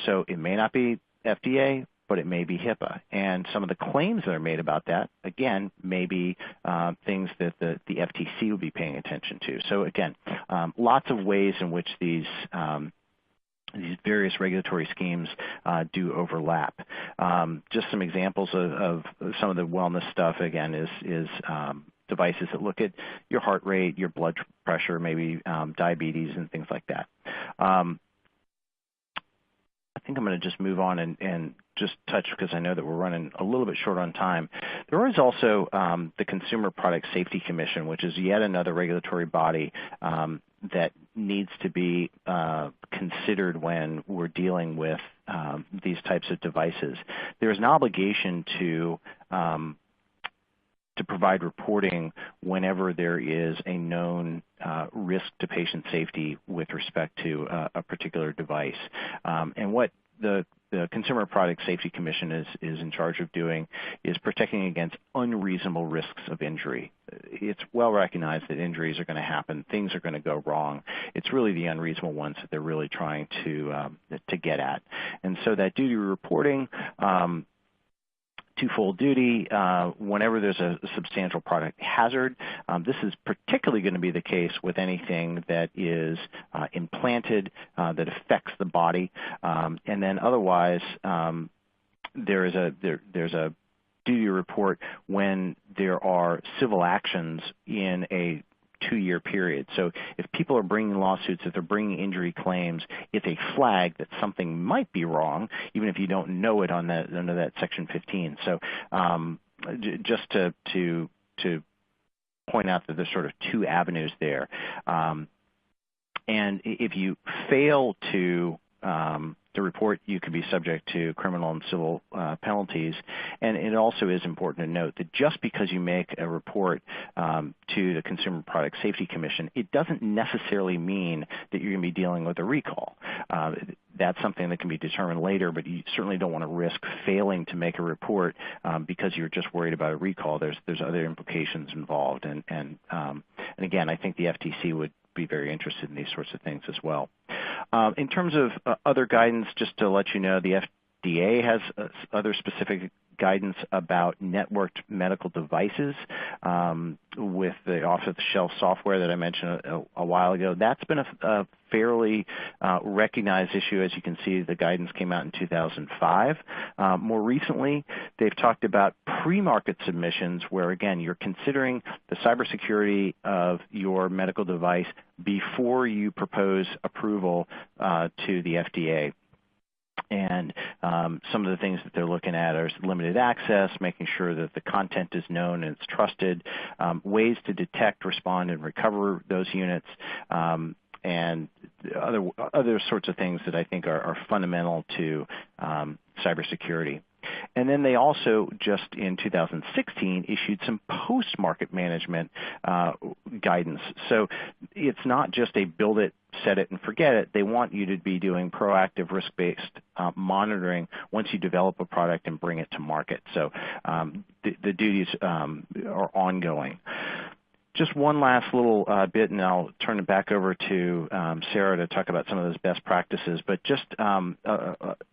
So it may not be FDA, but it may be HIPAA. And some of the claims that are made about that, again, may be things that the FTC would be paying attention to. So again, lots of ways in which these various regulatory schemes do overlap. Just some examples of some of the wellness stuff, again, is devices that look at your heart rate, your blood pressure, maybe diabetes and things like that. I think I'm going to just move on and just touch, because I know that we're running a little bit short on time. There is also the Consumer Product Safety Commission, which is yet another regulatory body that needs to be considered when we're dealing with these types of devices. There's an obligation to provide reporting whenever there is a known risk to patient safety with respect to a particular device. And what the Consumer Product Safety Commission is in charge of doing is protecting against unreasonable risks of injury. It's well recognized that injuries are going to happen, things are going to go wrong. It's really the unreasonable ones that they're really trying to get at. And so that duty reporting, twofold duty, whenever there's a substantial product hazard. This is particularly going to be the case with anything that is implanted that affects the body. And then otherwise, there's a duty report when there are civil actions in a 2-year period. So if people are bringing lawsuits, if they're bringing injury claims, it's a flag that something might be wrong, even if you don't know it under that Section 15. So just to point out that there's sort of 2 avenues there. And if you fail to report, you could be subject to criminal and civil penalties. And it also is important to note that just because you make a report to the Consumer Product Safety Commission, it doesn't necessarily mean that you're going to be dealing with a recall. That's something that can be determined later, but you certainly don't want to risk failing to make a report because you're just worried about a recall. There's other implications involved. And again, I think the FTC would be very interested in these sorts of things as well. In terms of other guidance, just to let you know, the FDA has other specific guidance about networked medical devices with the off-the-shelf software that I mentioned a while ago. That's been a fairly recognized issue. As you can see, the guidance came out in 2005. More recently, they've talked about pre-market submissions where, again, you're considering the cybersecurity of your medical device before you propose approval to the FDA. And some of the things that they're looking at are limited access, making sure that the content is known and it's trusted, ways to detect, respond, and recover those units, and other sorts of things that I think are fundamental to cybersecurity. And then they also, just in 2016, issued some post-market management guidance. So it's not just a build it, set it, and forget it. They want you to be doing proactive risk-based monitoring once you develop a product and bring it to market. So the duties are ongoing. Just one last little bit, and I'll turn it back over to Sarah to talk about some of those best practices. But just an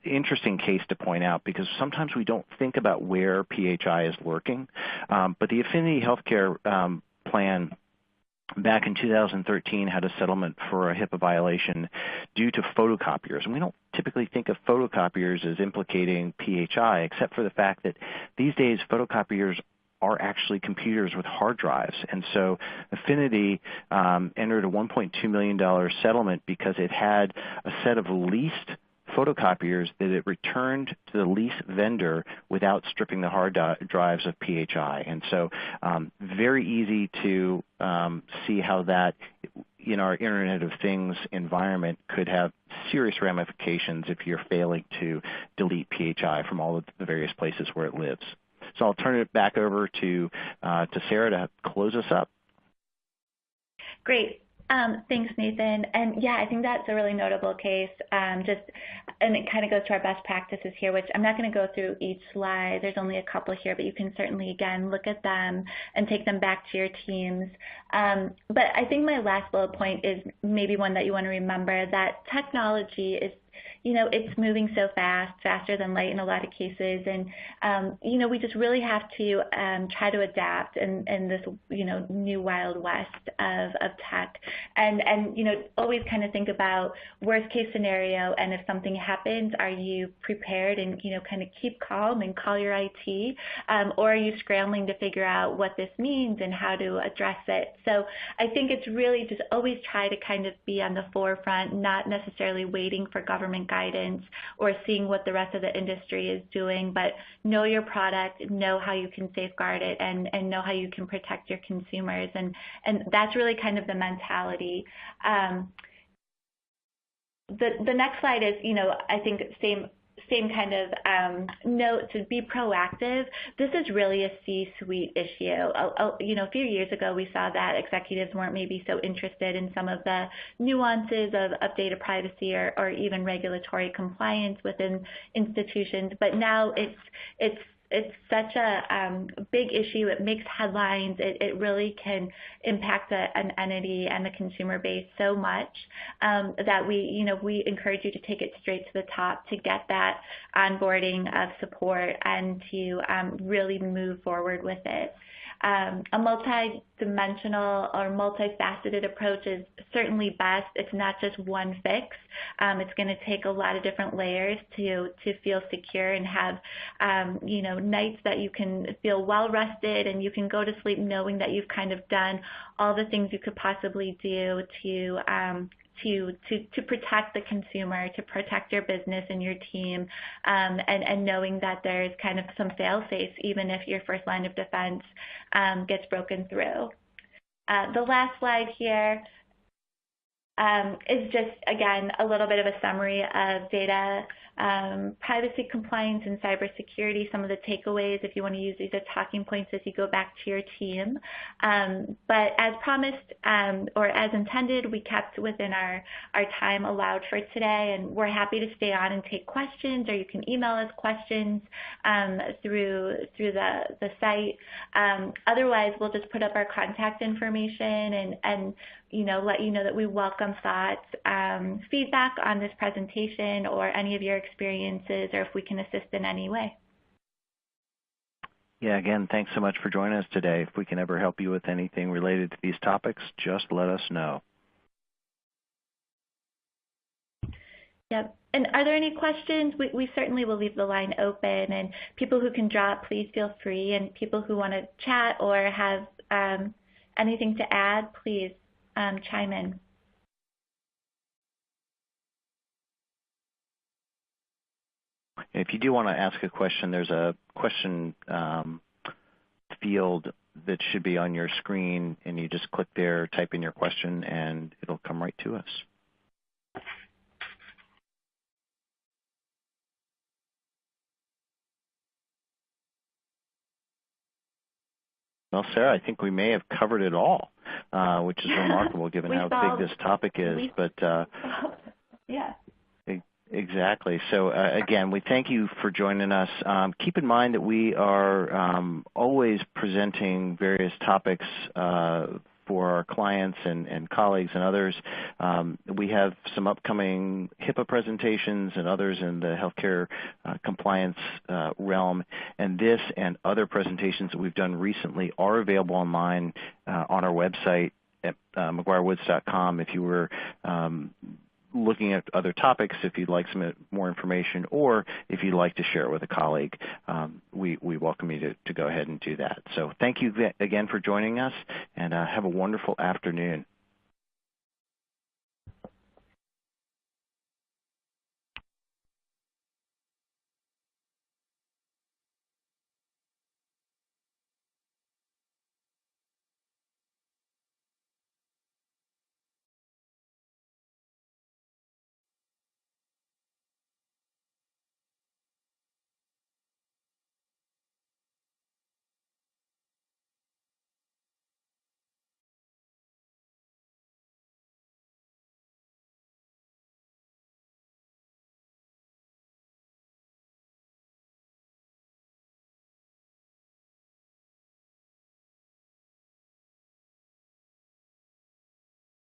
interesting case to point out, because sometimes we don't think about where PHI is lurking. But the Affinity Healthcare plan back in 2013 had a settlement for a HIPAA violation due to photocopiers. And we don't typically think of photocopiers as implicating PHI, except for the fact that these days photocopiers are actually computers with hard drives. And so Affinity entered a $1.2 million settlement because it had a set of leased photocopiers that it returned to the lease vendor without stripping the hard drives of PHI. And so very easy to see how that in our Internet of Things environment could have serious ramifications if you're failing to delete PHI from all of the various places where it lives. So I'll turn it back over to Sarah to close us up. Great. Thanks, Nathan. And yeah, I think that's a really notable case. And it kind of goes to our best practices here, which I'm not going to go through each slide. There's only a couple here, but you can certainly, again, look at them and take them back to your teams. But I think my last bullet point is maybe one that you want to remember, that technology is, it's moving so fast, faster than light in a lot of cases. And, we just really have to try to adapt in this, new Wild West of tech. And always kind of think about worst case scenario. And if something happens, are you prepared and, kind of keep calm and call your IT? Or are you scrambling to figure out what this means and how to address it? So I think it's really just always try to kind of be on the forefront, not necessarily waiting for government guidance or seeing what the rest of the industry is doing, but know your product, know how you can safeguard it, and know how you can protect your consumers. And that's really kind of the mentality. The next slide is, I think same kind of note to be proactive. This is really a C-suite issue. A few years ago, we saw that executives weren't maybe so interested in some of the nuances of data privacy or even regulatory compliance within institutions. But now it's such a big issue. It makes headlines. It really can impact an entity and the consumer base so much that we encourage you to take it straight to the top to get that onboarding of support and to really move forward with it. A multi-dimensional or multifaceted approach is certainly best. It's not just one fix. It's going to take a lot of different layers to feel secure and have, nights that you can feel well rested and you can go to sleep knowing that you've kind of done all the things you could possibly do to protect the consumer, to protect your business and your team, and knowing that there's kind of some fail-safes even if your first line of defense gets broken through. The last slide here is just, again, a little bit of a summary of data privacy, compliance, and cybersecurity, some of the takeaways if you want to use these as talking points as you go back to your team. But as promised or as intended, we kept within our time allowed for today, and we're happy to stay on and take questions, or you can email us questions through the site. Otherwise, we'll just put up our contact information and let you know that we welcome thoughts, feedback on this presentation or any of your experiences, or if we can assist in any way. Yeah, again, thanks so much for joining us today. If we can ever help you with anything related to these topics, just let us know. Yep. And are there any questions? We certainly will leave the line open, and people who can drop, please feel free. And people who want to chat or have anything to add, please chime in. If you do want to ask a question, there's a question field that should be on your screen, and you just click there, type in your question, and it'll come right to us. Well, Sarah, I think we may have covered it all, which is remarkable given how big this topic is. Yeah. Exactly. So again, we thank you for joining us. Keep in mind that we are always presenting various topics for our clients and colleagues and others. We have some upcoming HIPAA presentations and others in the healthcare compliance realm. And this and other presentations that we've done recently are available online on our website at McGuireWoods.com. If you were looking at other topics, if you'd like some more information, or if you'd like to share it with a colleague, we welcome you to go ahead and do that. So thank you again for joining us, and have a wonderful afternoon.